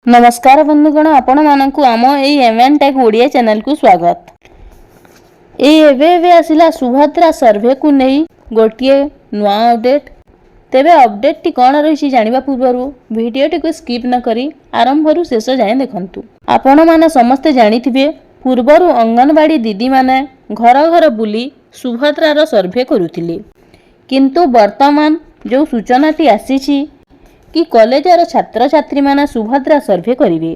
नमस्कार बंधुगण, आपण मानकु आम एमएन टेक ओडिया चैनल को स्वागत। एवे आसिला सुभद्रा सर्वे को नहीं गोटे नुआ अपडेट। तेबे अपडेट टी कौन रही जानिबा पूर्वरु वीडियो को स्किप न करी आरंभरू शेष जाए देखंतु। आपण माने समस्ते जानिथिबे पूर्वरु अंगनवाड़ी दीदी माने घर घर बुली सुभद्रार सर्वे करुथिले, किंतु वर्तमान जो सूचनाटी आसीछि कि कॉलेजर छात्र छात्री माने सुभद्रा सर्वे करिवे।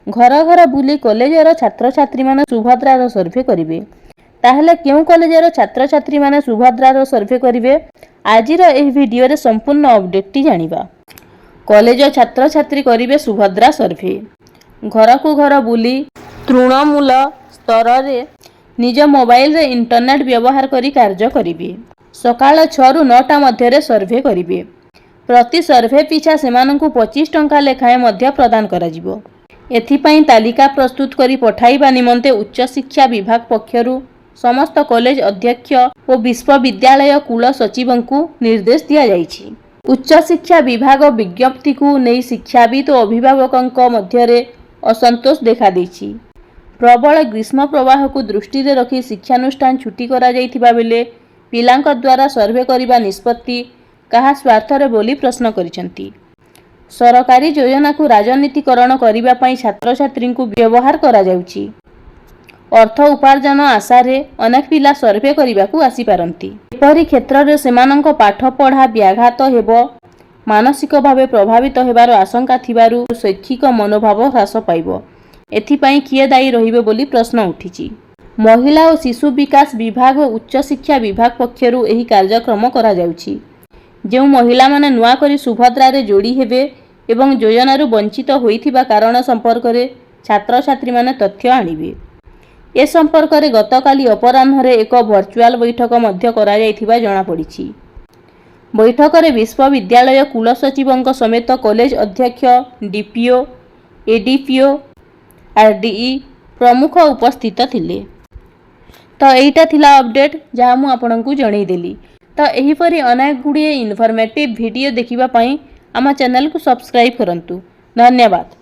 घर घर बुली कॉलेजर छात्र छात्री माने सुभद्रार सर्वे करिवे। ताहले केउ कॉलेजर छात्र छात्री माने सुभद्रार सर्वे करिवे, आजिर एही वीडियो रे संपूर्ण अपडेट टी जानिबा। कॉलेज छात्र छात्री करिवे सुभद्रा सर्वे। घर को घर बुली तृणमूल स्तर रे निज मोबाइल रे इंटरनेट व्यवहार करी कार्य करिवे। सकाळ 6 रु 9 टा मध्य रे सर्वे करिवे। प्रति सर्वे पिछा सेमानंकु 25 टंका लेखाएं मध्य प्रदान कराजिबो। एथिपाई तालिका प्रस्तुत करी पठाइबा निमंते उच्च शिक्षा विभाग पक्षरु समस्त कॉलेज अध्यक्ष और विश्वविद्यालय कुल सचिवंकु निर्देश दिया जाइछि। उच्च शिक्षा विभाग विज्ञप्ति को नहीं शिक्षाविद और अभिभावकंक मध्यरे असंतोष देखा देछि। प्रबल ग्रीष्म प्रवाह को दृष्टि रे रखी शिक्षानुष्ठान छुट्टी करा जाइथिबा बेले पिलांक द्वारा सर्वे करिबा निष्पत्ति कहा स्वार्थरे बोली प्रश्न करिसेंती। सरकारी योजना को राजनीतिकरण करिबा पई छात्र छात्री को व्यवहार करा जाउछि। अर्थ उपार्जन आशा रे अनेक पिला सर्वे करिबा को आसी पारंती। एपरि क्षेत्र रे सेमानंक पाठ पढ़ा व्याघात हेबो, मानसिक भावे प्रभावित हेबार आशंका थिबारु शैक्षिक मनोभाव ह्रास पाइबो। एथिपाई किए दायी रहिबे बोली प्रश्न उठिछि। महिला और शिशु विकास विभाग और उच्च शिक्षा विभाग पक्षरु एही कार्यक्रम करा जाउछि। जो महिला माने नुआ करी सुभद्रा रे जोड़ी हेबे एवं योजनारू वंचित होइथिबा कारण संपर्क रे छात्र छात्री माने तथ्य आनिबे। ए संपर्क रे गतकाली अपराह्न रे एक वर्चुअल बैठक मध्य करा जाइथिबा जणा पड़िछि। बैठक रे विश्वविद्यालय कुल सचिवंक समेत कॉलेज अध्यक्ष, डीपीओ, एडीपीओ, आरडीई प्रमुख उपस्थित थिले। तो एटा थिला अपडेट जहाँ मु आपनकु जणै देली। तो एहीपरि अनेक गुड़िए इनफॉर्मेटिव वीडियो देखिबा पई आम चैनल को सब्सक्राइब करंतु। धन्यवाद।